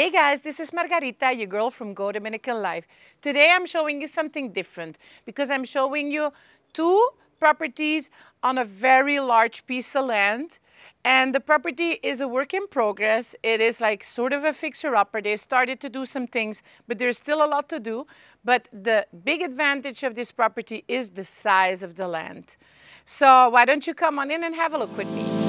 Hey guys, this is Margarita, your girl from Go Dominican Life. Today I'm showing you something different because I'm showing you two properties on a very large piece of land. And the property is a work in progress. It is like sort of a fixer-upper. They started to do some things, but there's still a lot to do. But the big advantage of this property is the size of the land. So why don't you come on in and have a look with me?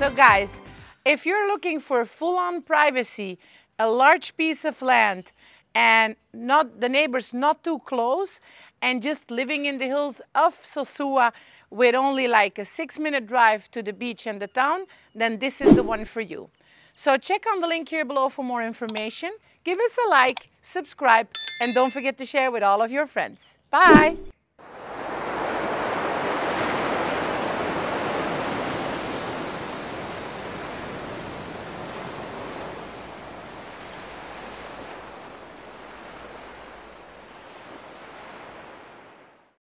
So guys, if you're looking for full-on privacy, a large piece of land, and not the neighbors not too close, and just living in the hills of Sosua with only like a 6-minute drive to the beach and the town, then this is the one for you. So check on the link here below for more information. Give us a like, subscribe, and don't forget to share with all of your friends. Bye!